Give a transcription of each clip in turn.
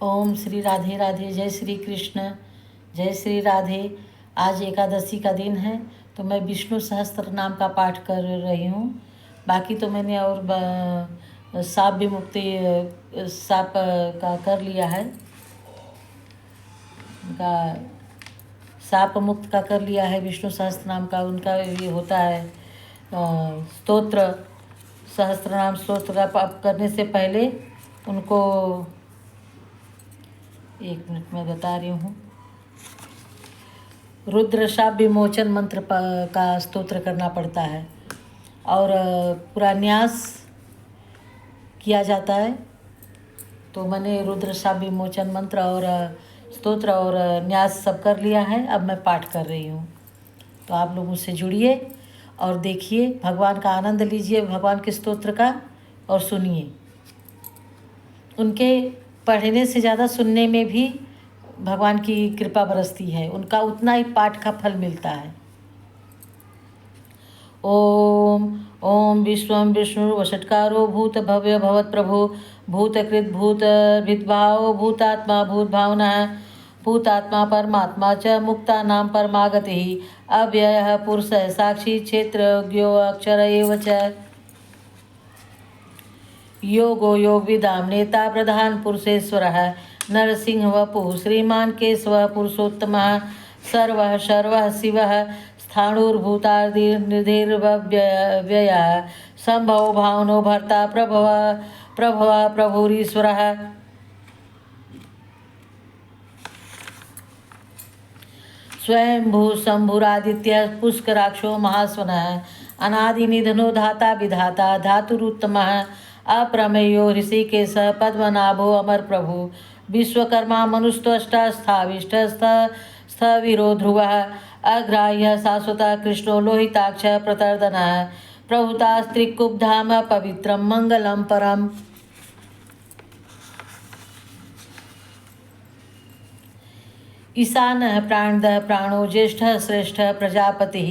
ओम श्री राधे राधे। जय श्री कृष्ण। जय श्री राधे। आज एकादशी का दिन है तो मैं विष्णु सहस्त्र नाम का पाठ कर रही हूँ। बाकी तो मैंने और साप विमुक्ति साप का कर लिया है, उनका साप मुक्त का कर लिया है। विष्णु सहस्त्र नाम का उनका ये होता है स्तोत्र, सहस्त्र नाम स्तोत्र का पाठ करने से पहले उनको 1 मिनट में बता रही हूँ। रुद्र शाप विमोचन मंत्र का स्तोत्र करना पड़ता है और पूरा न्यास किया जाता है। तो मैंने रुद्र शाप विमोचन मंत्र और स्तोत्र और न्यास सब कर लिया है। अब मैं पाठ कर रही हूँ, तो आप लोग मुझसे जुड़िए और देखिए, भगवान का आनंद लीजिए, भगवान के स्तोत्र का, और सुनिए। उनके पढ़ने से ज़्यादा सुनने में भी भगवान की कृपा बरसती है, उनका उतना ही पाठ का फल मिलता है। ओम ओम विश्वम विष्णु वषट्कारो भूत भव्य भवत प्रभु भूतकृत भूत भिद्भाव भूतात्मा भूत भावना भूतात्मा परमात्मा च मुक्ता नाम परमागति अव्यय पुरुष साक्षी क्षेत्र ज्ञो अक्षर एव च योगो योग विदाम नेता प्रधान पुरुषेश्वर नरसिंह वपु श्रीमान केशव पुरुषोत्तम सर्व शर्व शिव स्थाणुर्भूतादिर्निधिर्व्यय संभव भावनो भर्ता प्रभव प्रभव प्रभुरीश्वर स्वयंभू शंभुरादित्य पुष्कराक्षो महास्वन अनादिनिधनो धाता विधाता धातुरुत्तमः अप्रमेयो ऋषिकेश पद्मनाभो अमर प्रभु विश्वकर्मा मनुष्टष्ट स्थाविष्ट स्थविरो ध्रुव अग्राह्य शाश्वत कृष्णो लोहिताक्ष प्रतर्दन प्रभुतास्त्रिकुब्धाम पवित्रम मंगलम परम ईशान प्राणद प्राणो ज्येष्ठ श्रेष्ठ प्रजापति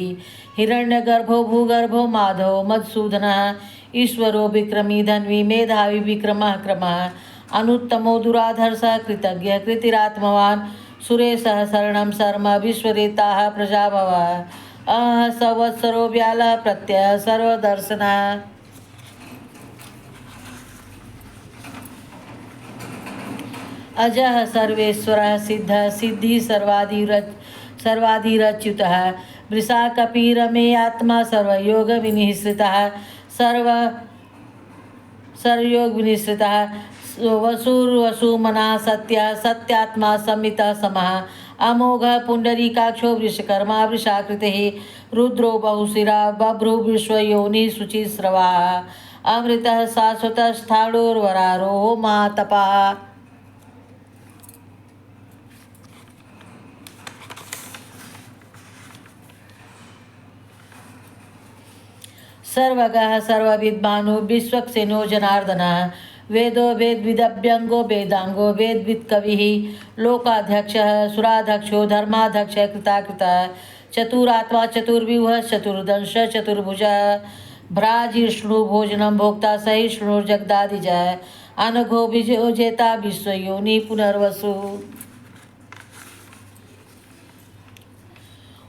हिरण्यगर्भो भूगर्भो माधव मधुसूदन ईश्वरो विक्रमी धन्वी मेधावी विक्रम क्रम अनुत्तमो दुराधर्ष कृतज्ञ कृतिरात्मवान सुरेश शरण शर्म विश्वरेता प्रजाभव संवत्सरो व्याल प्रत्यय सर्वदर्शन अजः सर्वेश्वर सिद्ध सिद्धि सर्वाधिरच्युत वृषा कपीरमे आत्मा सर्वयोग विनिश्रितः सर्वयोग विनिश्रितः वसुर्वसुमना सत्य सत्यात्मा संमितः समः अमोघ पुंडरीकाक्षो वृषकर्मा वृषाकृतिः रुद्रो बहुशिरा बभ्रु विश्वयोनि शुचिस्रवा अमृतः शाश्वतः स्थाणुर्वरारोहो महातपः सर्वगः सर्वविद्भानु विश्वक्सेनो जनार्दन वेदो वेदविदभ्यंगो वेदांगो वेदविद कवि लोकाध्यक्ष सुराध्यक्षो धर्माध्यक्ष कृताकृत चतुरात्मा चतुर्व्यूह चतुर्दंश चतुर्भुज भ्राजिष्णु भोजनम भोक्ता सहिष्णुर्जगदादिज अनघो विजयो जेता विश्वयोनि पुनर्वसु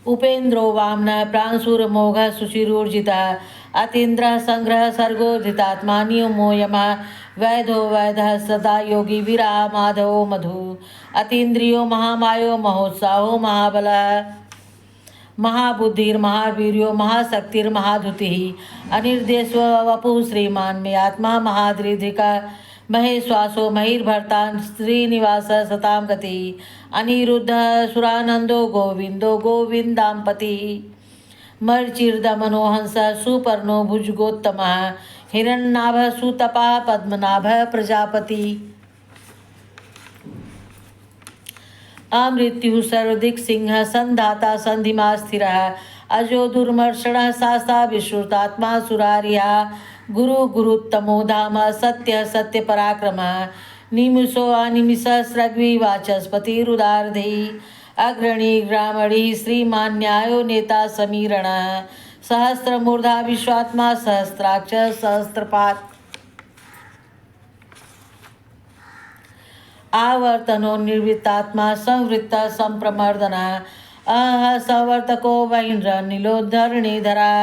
उपेन्द्रो वामन प्रांशुरमोघ सुशिरूर्जिता अतीन्द्र संग्रह सर्गोधितात्मा नियमो यमः वैधो वैधः सदा योगी विराह माधवो मधु अतीन्द्रियो महामायो महोत्साहो महाबलः महाबुद्धिर्महावीर्यो महाशक्तिर्महाधुतिः अनिर्देशो वपुः श्रीमान में आत्मा महाद्रिधिका महेश्वासो महिर्भर्ता श्रीनिवास सताम गति अनिरुद्ध सुरानंदो गोविंदो गोविंदाम्पति मर्चिर्दमनोहंस सुपर्णो भुजगोत्तम हिरण्नाभ सुतपा पद्मनाभ प्रजापति अमृत्यु सर्वदिक् सिंह संधाता संधिमा स्थिर अजो दुर्मर्षण शास्ता विश्रुतात्मा सुरारिया गुरु गुरुत्तमो धाम सत्य सत्य पराक्रम निमिषो अनिमिष स्रग्वी वाचस्पतिरुदार्धी अग्रणी ग्रामणी श्रीमान न्यायो नेता समीरण सहस्रमूर्धा विश्वात्मा सहस्राक्ष सहस्त्रपात आवर्तनो निर्वृत्तात्मा संवृत्त संप्रमर्दन अह संवर्तको वैन्द्र नीलोद्धरणीधरा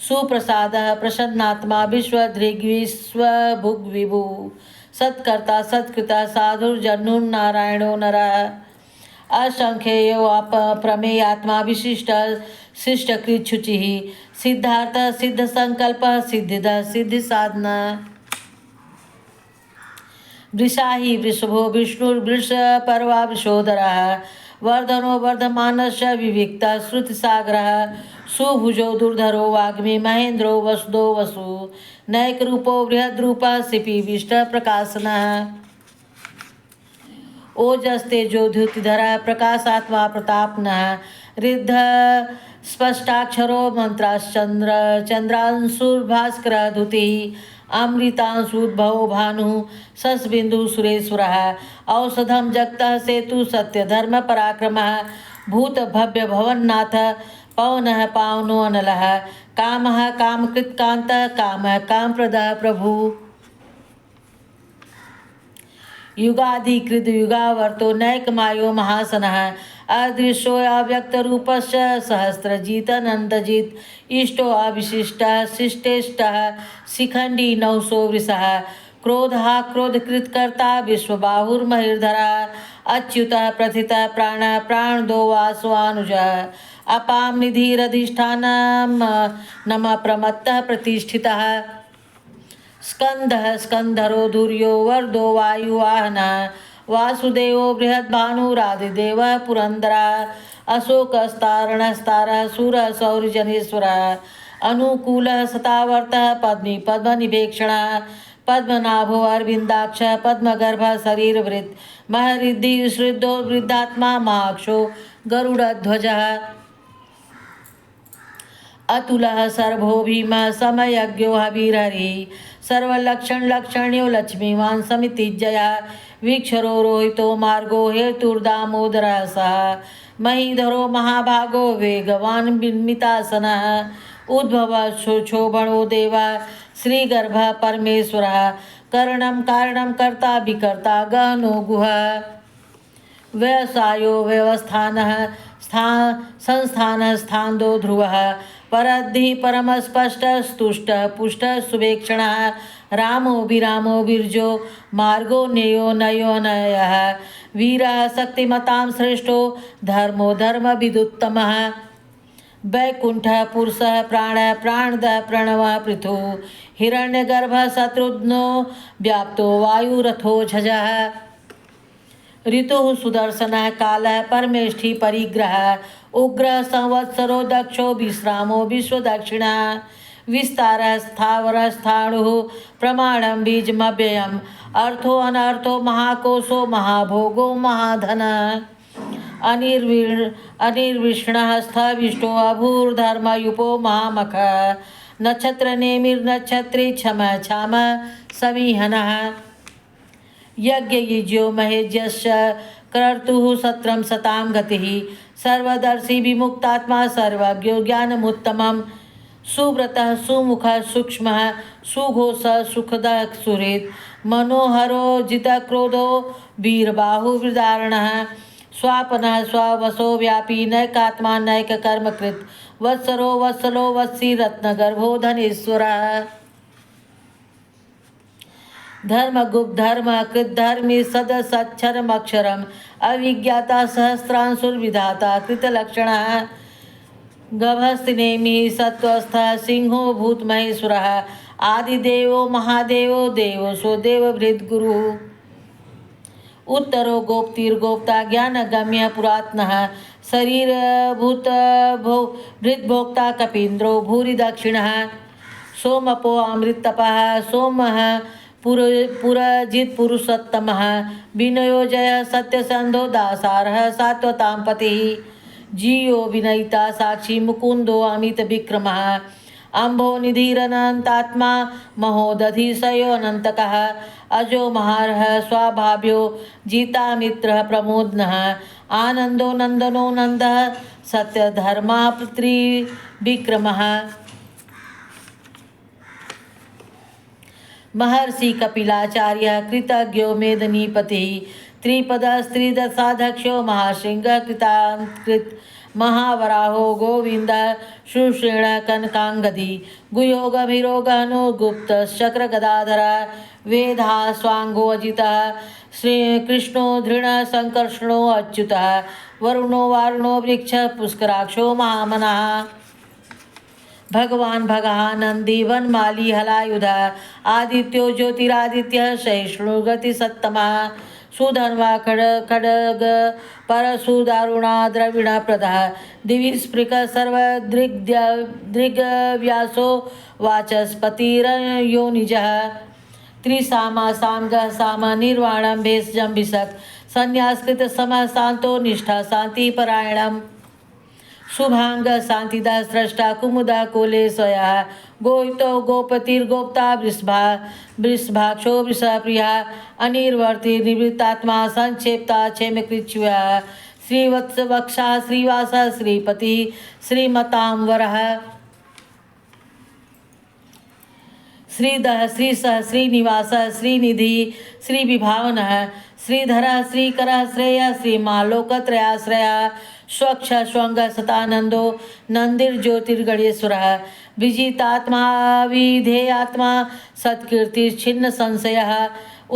सुप्रसाद प्रसन्नात्मा विश्वभुग्विभु सत्कर्ता सत्कृता साधुर्जनुर्नारायणो नरः असंख्येयो प्रमेयात्मा विशिष्ट शिष्टकृच्छुचि सिद्धार्थ सिद्ध संकल्प सिद्धिद सिद्धि साधना वृषाहि वृषभो विष्णुर्वृष पर्वा वृषोदरः वर्धनो वर्धमानश्च विविक्त श्रुतिसागरः सुभुजो दुर्धरो वाग्मी महेन्द्रो वसुदो वसु नैकरूपो बृहद्रूपः सिपि विष्ट प्रकाशनः ओजस्तेजो द्युतिधरः प्रकाशात्मा प्रतापनः रिद्ध स्पष्टाक्षरो मंत्राश्चंद्र चंद्रांशुर्भास्कर धुतिः अमृतांशुद्भवो भानुः सस्बिन्दु सुरेश्वरः औषधं जगतः सेतु सत्य धर्म पराक्रमः भूत भव्य भवन्नाथ पवनः पावनो अनलः कामः कामकृत्कान्तः कामः कामप्रदः प्रभु युगाधिकृत युगावर्तो नैकमायो महासनः अदृश्यो अव्यक्तरूपश्च सहस्रजितनन्दजित् इष्टो अविशिष्टः शिष्टेष्टः शिखण्डी नौसो वृषः क्रोधः क्रोधकृत्कर्ता विश्वबाहुर्महिर्धरः अच्युतः प्रथितः प्राणः प्राणदो वासवानुजः अपां निधिरधिष्ठानं नमः प्रमत्तः प्रतिष्ठितः स्कंदः स्कंधरो धुर्यो वर्दो वायुवाहनः वासुदेवो बृहद्भानुरादिदेवः पुरन्दरः अशोकस्तारणस्तारः सूरः सौर्यजनेश्वरः अनुकूलः सतावर्तः पद्मी पद्मनिभेक्षणः पद्मनाभो अरविन्दाक्षः पद्मगर्भः शरीरवृत् महरिद्धि श्रुद्धो वृद्धात्मा महाक्षो गरुडध्वजः अतुलः सर्वो भीमः समयज्ञो हवीरहरिः सर्वलक्षण लक्षण्यो लक्ष्मीवान् समितिजया वीक्षरो रोहितो मार्गो हेतुर्दामोदरः सः महीधरो महाभागो वेगवान् बिन्मितासनः उद्भवः शोभणो देवः श्रीगर्भः परमेश्वरः करणं कारणं कर्ता विकर्ता गहनो गुहः व्यवसायो व्यवस्थानः संस्थानः स्थान्दो ध्रुवः परद्धि परमस्पष्टः स्तुष्टः पुष्टः सुवेक्षणः रामो विरामो विरजो मार्गो नेयो नयो नयः वीरः शक्तिमतां श्रेष्ठो धर्मो धर्मविदुत्तमः वैकुण्ठः पुरुषः प्राणः प्राणदः प्रणवः पृथुः हिरण्यगर्भः शत्रुघ्नो व्याप्तो वायुरथो झजः ऋतुः सुदर्शनः कालः परमेष्ठी परिग्रहः उग्रः संवत्सरो दक्षो विश्रामो विश्वदक्षिणः विस्तारः स्थावरः स्थाणुः प्रमाणं बीजमव्ययम् अर्थो अनर्थो महाकोशो महाभोगो महाधनः अनिर्विष्णः स्थविष्टो अभूर्धर्मयुपो महामखः नक्षत्रनेमिर्नक्षत्री क्षमः क्षामः समीहनः यज्ञयुज्यो महेज्यश्च कर्तुः सत्रं सतां गतिः सर्वदर्शी विमुक्तात्मा सर्वज्ञो ज्ञानमुत्तमं सुव्रतः सुमुखः सूक्ष्मः सुघोषः सुखदः सुहृत् मनोहरो जितक्रोधो वीरबाहुर्विदारणः स्वापनः स्ववशो व्यापी नैकात्मा नैककर्मकृत् वत्सरो वत्सलो वत्सी रत्नगर्भो धनेश्वरः धर्मगुप्त धर्म कृतधर्मी सदसक्षरमक्षरम् अविज्ञाता सहस्रांशुर्विधाता कृतलक्षणः गभस्तिनेमि सत्वस्थः सिंहो भूतमहेश्वरः आदिदेवो महादेवो देवो सो देवभृद्गुरुः उत्तरो गोप्तिर्गोप्ता ज्ञानगम्य पुरात्नः शरीरभूत भृद्भोक्ता कपीन्द्रो भूरि दक्षिणः सोमपो अमृततपः सोमः पुरजित पुरुषोत्तमः विनयो जय सत्यसंधो दासारः सात्वतां पतिः जीयो विनयिता साक्षी मुकुंदो अमित विक्रमः अम्भो निधिरनन्तात्मा महोदधिशयो अनन्तकः अजो महारः स्वाभाव्यो जितामित्रः प्रमोदनः आनंदो नंदनो नंदः सत्यधर्मा पुत्री विक्रमः महर्षि कपिलाचार्य कृतज्ञो मेदनीपति त्रिपद स्त्रीदशाध्यक्षो महासिंह कृताकृत महावराहो गोविंद शुश्रेण कनकांगदी गुयो गभीरोगहनो गुप्त शक्र गदाधर वेधा स्वांगो अजितः श्री कृष्णो धृण संकर्षणो अच्युतः वरुणो वारुणो वृक्ष पुष्कराक्षो महामनः भगवान भगहा नंदी वनमाली हलायुध आदित्यो ज्योतिरादित्य सहिष्णु गति सत्तमा सुधन्वा खडग परशुदारुणा द्रविण प्रदा दिवि स्पृक सर्वदृग्व्यासो वाचस्पतिरयोनिजः त्रिसामा सामग साम निर्वाणम भेषजम्भिषक संन्यासकृत समः शांतो निष्ठा शांति परायणम शुभांग शांतिदा स्रष्टा कुमुदा कोले स्वया गोहितो गोपतिर्गोप्ता वृषभाक्षो वृषप्रिया अनिर्वर्ति निवृत्तात्मा संक्षेप्ता क्षेमकृच्छ्या श्रीवत्सवक्षा श्रीवास श्रीपति श्रीमतांवरः श्रीदः श्रीसः श्रीनिवास श्रीनिधि श्रीविभावनः श्रीधरः श्रीकरः श्रेयः श्रीमालोकत्रयाश्रया स्वक्ष स्वंग सतानंदो नंदिर्ज्योतिर्गणेश्वरः विजितात्मा विधेयात्मा सत्कीर्तिर्छिन्न संशयः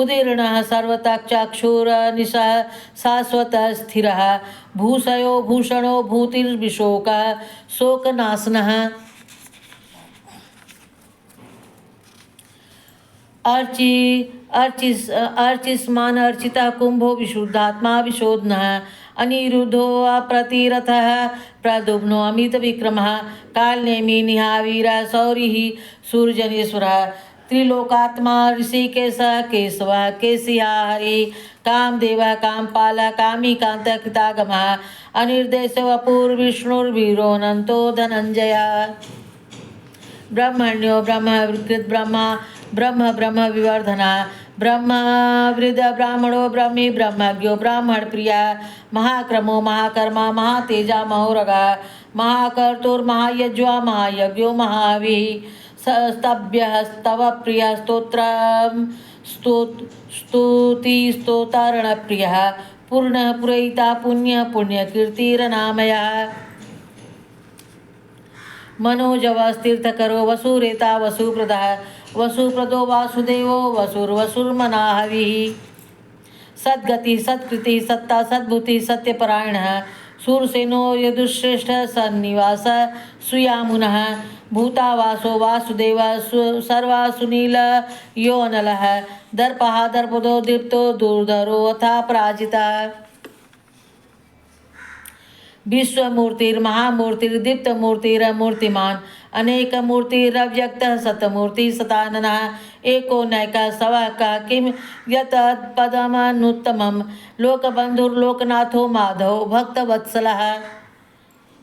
उदीर्णः सर्वतक्षाक्षुरनिशः शाश्वतः स्थिरः भूषयो भूषणो भूतिर्विशोकः शोकनाशनः अर्चिस्मान अर्चिता कुंभो विशुद्धात्मा विशोधनः अनिरुद्धो अप्रतिरथः प्रद्युम्नो अमित विक्रमः कालनेमी निहावीरः शौरिः सूर्यजनेश्वरः त्रिलोकात्मा ऋषिकेशः केशवः केशिया हरि कामदेवः कामपालः कामीकान्तः कृतागमः अनिर्देशो अपूर्विष्णुर्वीरोऽनन्तो धनञ्जयः ब्रह्मण्यो ब्रह्मविकृत ब्रह्मा ब्रह्म ब्रह्म विवर्धना ब्रह्मवृद ब्राह्मणो ब्रह्मी ब्रह्मज्ञो ब्राह्मण प्रिया महाक्रमो महाकर्मा महातेजा महोरगा महाकर्तुर्महायज्वा महायज्ञो महावी स्तभ्यः स्तव प्रिय स्तोत्रं स्तुति स्तोतारण प्रियः पूर्ण पुरयिता पुण्य पुण्यकीर्तिरनामयः मनोजवस्तीर्थकरो वसुरेता वसुप्रदः वसुप्रदो वासुदेवो वसुर्वसुर्मनाहविः सद्गति सत्कृति सत्ता सद्भूति सत्यपरायणः सूरसेनो यदुश्रेष्ठ सन्निवास सुयामुनः भूतावासो वासुदेवः सर्वासुनील यो अनलः दर्पः दर्पदो दीप्तो दुर्धरो अथा पराजितः विश्वमूर्तिर्महामूर्तिर्दीप्तमूर्तिरमूर्तिमान् अनेकमूर्तिरव्यक्तः सतमूर्ति सताननः एको नैकः सवाकः किं यत्पदमनुत्तमं लोकबन्धुर्लोकनाथो माधवो भक्तवत्सलः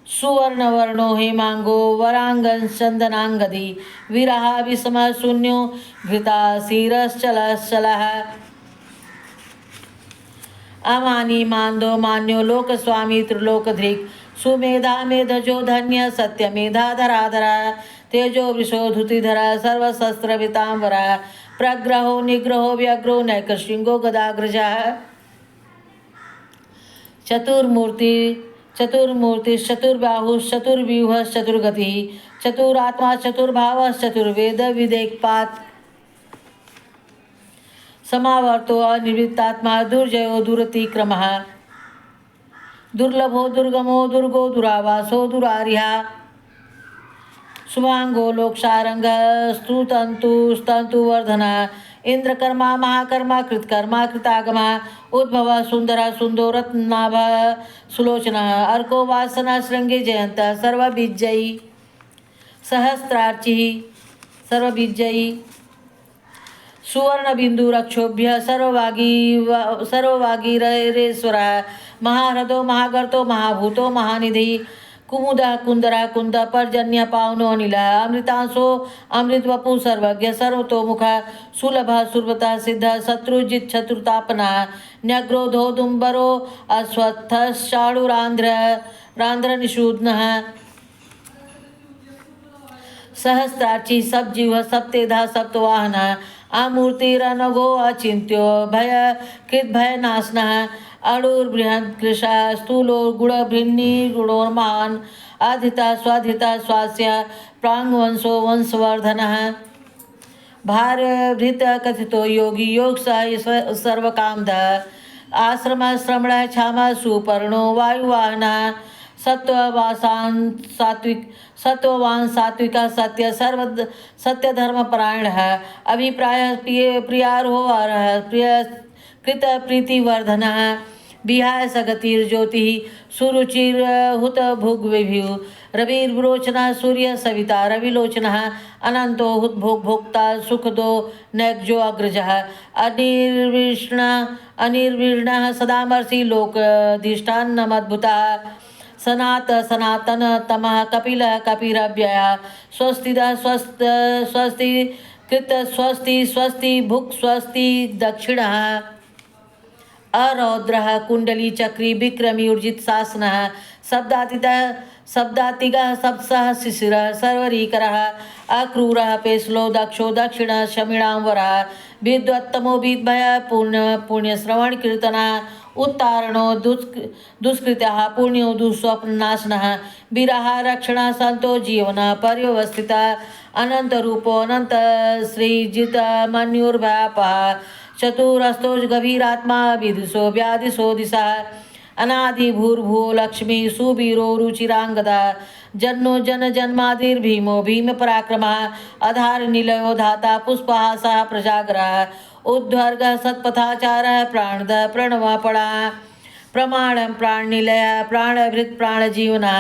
सुवर्णवर्णो हेमांगो वरांगचंदनांगदी विरह विषमः शून्यो घृताशीरश्चलश्चलः अमानी मान्दो मान्यो लोकस्वामी त्रिलोकधृक् सुमेधा मेधजो धन्य सत्यमेधा धराधरा तेजो वृषोधुतिधरा सर्वशस्त्रवितांबरा प्रग्रहो निग्रहो व्यग्रो नैकशृंगो गदाग्रजः चतुर्बाहुश्चतुर्व्यूहश्चतुर्गतिः चतुरात्मा चतुर्भावश्चतुर्वेद विदेकपात् समावर्तो अनिवृत्तात्मा दुर्जयो दुरतिक्रमः दुर्लभो दुर्गमो दुर्गो दुरावासो दुरारिहा शुभांगो लोकसारंगः स्तुतंतुवर्धनः इंद्रकर्मा महाकर्मा कृतकर्मा कृतागमः उद्भवः सुंदरः सुंदररत्नाभः सुलोचनः अर्को वासना श्रृंगे जयन्तः सर्वविजयी सहस्रार्चिः सर्वविजयी सुवर्णबिंदुरक्षोभ्य सर्ववागीरेश्वरः महारथो महागर्तो महाभूतो महानिधि कुमुदः कुंदरा कुंद पर्जन्य पावनो अनिलः अमृतांशो अमृतवपु सर्वज्ञ सर्वतोमुखः सुलभः सुरवतः सिद्धः शत्रुजित चतुर्तापनः न्यग्रोधोदुम्बरो अश्वत्थश्चाणुरांध्र सहस्राक्षी सप्तजीव सप्तेधा सप्तवाहन अमूर्तिरनघो अचिन्त्यो भय कृद्भयनाशनः अणुर्बृहत्कृशः स्थूलो गुणभृन्नी गुणोर्महान् अधिता स्वाधिता स्वास्य प्राङ्वंशो वंशवर्धनः भारभृत कथितो योगी योग सर्वकामदः आश्रम श्रमण क्षमा सुपर्णो वायुवाहनः सत्ववान सात्विक सत्य सर्व सत्य धर्म परायण है अभिप्राय प्रियारो प्रिय कृत प्रीतिवर्धन विहाय सगतिर्ज्योति सुरुचिर हुत भुग विभु रविर्विरोचना सूर्य सविता रविलोचन अनंतो हुत भोग भोक्ता सुखदो नैग्जो अग्रज अनिर्वीर्ण सदामर्षि लोकधिष्ठानमद्भुता सनातन तमः कपिल कपिरव्यय स्वस्ति स्वस्ति कृत स्वस्ति स्वस्ति भुक् स्वस्ति दक्षिणः अरौद्रः कुंडली चक्री विक्रमी ऊर्जित शासनः शब्दातिगः सप्सः शिशिरः सर्वरीकरः अक्रूरः पेशलो दक्षो दक्षिण शमिणांवरः विद्वत्तमो विद्भय पुण्यश्रवण कीर्तना उत्तारणो दुष्कृतः पुण्यो दुःस्वप्ननाशनः वीरः रक्षणः संतो जीवनः पर्यवस्थितः अनन्तरूपो अनंत श्रीजित मन्युर्व्यापः चतुरस्तो गभीरात्मा विदुषो व्याधिशो दिशा अनादि भूर्भुव लक्ष्मी सुवीरो रुचिरांगदा जन्नो जन जन्मादिर्भीमो भीम पराक्रमः अधार निलयो धाता पुष्पहासः प्रजागरः उद्वर्गः सत्पथाचारः प्राणदः प्रणवपणा प्रमाणं प्राणनिलयः प्राणभृत् प्राणजीवनः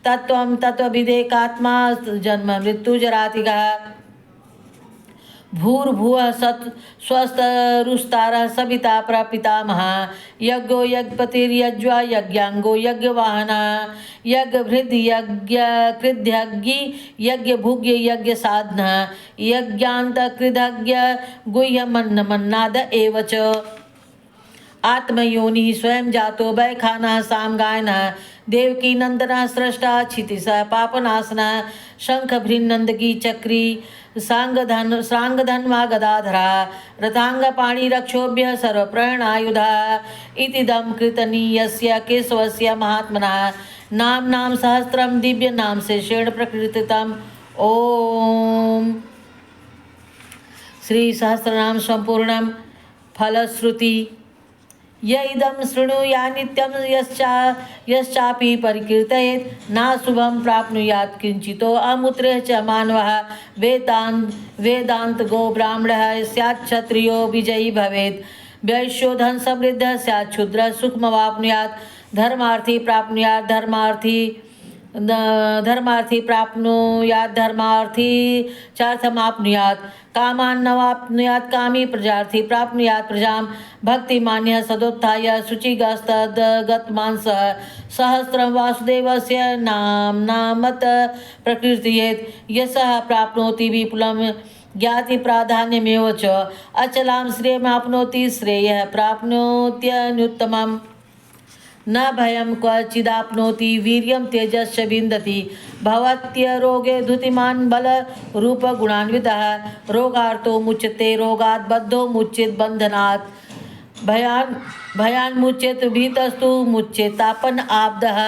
तत्त्वं तत्त्वविदेकात्मा जन्म मृत्युजरातिगः भूर्भुवः स्वस्तरुस्तारः सविता प्रपितामहः यज्ञो यज्ञपतिर्यज्वा यज्ञांगो यज्ञवाहनः यज्ञभृद् यज्ञकृद्यज्ञी यज्ञभुग्य यज्ञसाधनः यज्ञान्तकृदज्ञ गुह्यमन्नमन्नाद एव च आत्मयोनि स्वयं जातो वैखानः सामगायनः देवकी नंदना सृष्टा क्षितिशः पापनाशनः शंखभृन्नंदकी चक्री सांगधन्वा गदाधरा रथांगपाणि रक्षोभ्य सर्वप्राणायुधा इतिदं कृतनीयस्य केशवस्य महात्मनः नाम सहस्रम दिव्य नाम से शेण प्रकृतितम ओम श्री सहस्रनाम संपूर्णम फलश्रुति य इदं शृणुया नित्यं यश्चापि परिकीर्तयेत् ना शुभं प्राप्नुयात् किंचितो अमुत्रे च मानवः वेदांत गो ब्राह्मणः स्यात् क्षत्रियो विजयी भवेत् वैश्यो धन समृद्धः स्यात् क्षुद्रः सुखमवाप्नुयात् धर्मार्थी प्राप्नुयात् धर्मार्थी प्राप्नुयात् धर्मार्थी चार्थमाप्नुयात् कामान्नवाप्नुयात् कामी प्रजार्थी प्राप्नुयात् प्रजां भक्तिमान्यः सदोत्थाय शुचिगस्तद्गतमानसः सहस्रं वासुदेवस्य नामत प्रकीर्तयेत् यशः प्राप्नोति विपुलं ज्ञाति प्राधान्यमेव च अचलां श्रेयमाप्नोति श्रेयः प्राप्नोत्यनुत्तमम् न भयं क्वचिदाप्नोति वीर्यं तेजश्च विन्दति भवत्यरोगे धुतिमान् बलरूपगुणान्वितः रोगार्तो मुच्यते रोगात् बद्धो मुच्येत् बन्धनात् भयान् मुच्येत् भीतस्तु मुच्येतापन आब्दः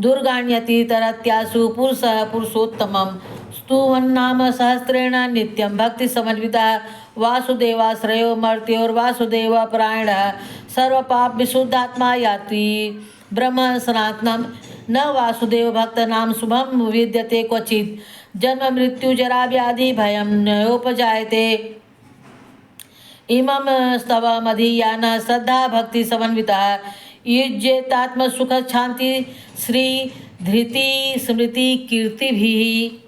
दुर्गाण्यति तरत्यासु पुरुषः पुरुषोत्तमं स्तुवन्नाम सहस्रेण नित्यं भक्तिसमन्वितः वासुदेवाश्रयो मर्त्योर्वासुदेव परायणः सर्वपाप विशुद्धात्मा याति ब्रह्म सनातनम न वासुदेव भक्त नाम शुभम विद्यते क्वचित् जन्म मृत्यु जरा व्याधि भयं नोपजायते इमं स्तवमधीयान श्रद्धा भक्ति समन्वितः युज्येतात्म सुख शांति श्री धृति स्मृति कीर्तिभिः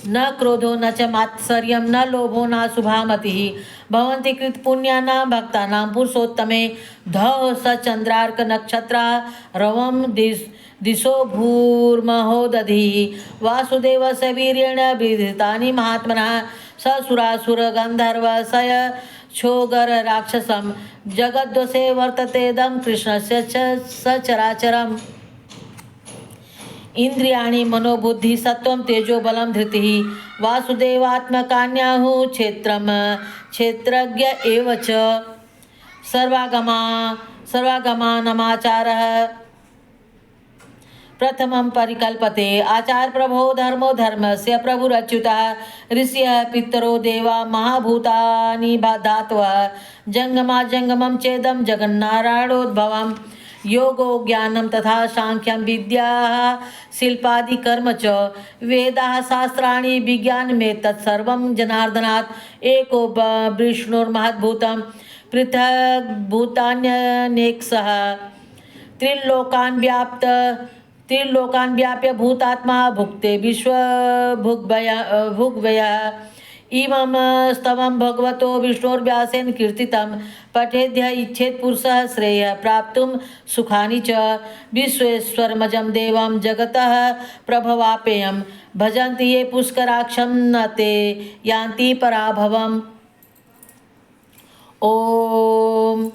न क्रोधो न च मात्सर्यं न लोभो न शुभामतिः भवन्ति कृत पुण्यानां भक्तानां पुरुषोत्तमे धौ स चंद्रार्क नक्षत्रा रवं दिशो भूर्महो दधिः वासुदेवस्य वीर्येण विधृतानि महात्मनः ससुरासुर गंधर्व सय क्षोगर राक्षसं जगद्वशे वर्तते दं कृष्णस्य च सचराचरम् इंद्रियाणि मनोबुद्धि सत्वं तेजो बलं धृतिः वासुदेवात्मकान्याहुः क्षेत्रं क्षेत्रज्ञ एव च सर्वागमानमाचारः प्रथमं परिकल्पते आचार प्रभो धर्मो धर्मस्य प्रभुरच्युतः ऋषयः पितरो देवा महाभूतानि धातवः जंगमा जंगमं चेदं जगन्नारायणोद्भवम् योगो ज्ञानं तथा सांख्यं विद्या शिल्पादि कर्म च वेदाः शास्त्राणि विज्ञानमेतत् तत्सर्वं जनार्दनात् एको विष्णुर्महद्भूतं पृथक् भूतान्यनेकशः त्रिलोकान् व्याप्य भूतात्मा भुक्ते विश्व भुग्वयः इमं स्तवं भगवतो विष्णोर्व्यासेन कीर्तितं पठेद्य इच्छेत् पुरुषः श्रेयः प्राप्तुं सुखानि च विश्वेश्वरमजं देवं जगतः प्रभवापेयं भजन्ति ये पुष्कराक्षं न ते यान्ति पराभवम्। ओम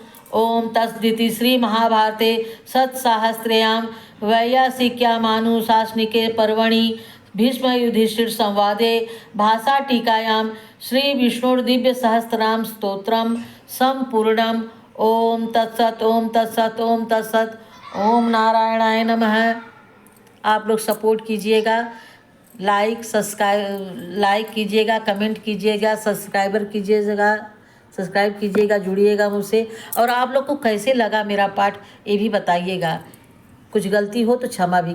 तत्सदिति श्री महाभारते सत्साहस्र्यां वैयासिक्यामानुशासनिके पर्वणि भीष्म युधिष्ठिर संवादे भाषा टीकायां श्री विष्णुर्दिव्य सहस्रनाम स्तोत्रम संपूर्णम। ओम तत्सत ओम तत्सत ओम तत्सत। ओम नारायणाय नमः। आप लोग सपोर्ट कीजिएगा, लाइक कीजिएगा, कमेंट कीजिएगा, सब्सक्राइब कीजिएगा, जुड़िएगा मुझसे। और आप लोग को कैसे लगा मेरा पाठ ये भी बताइएगा। कुछ गलती हो तो क्षमा भी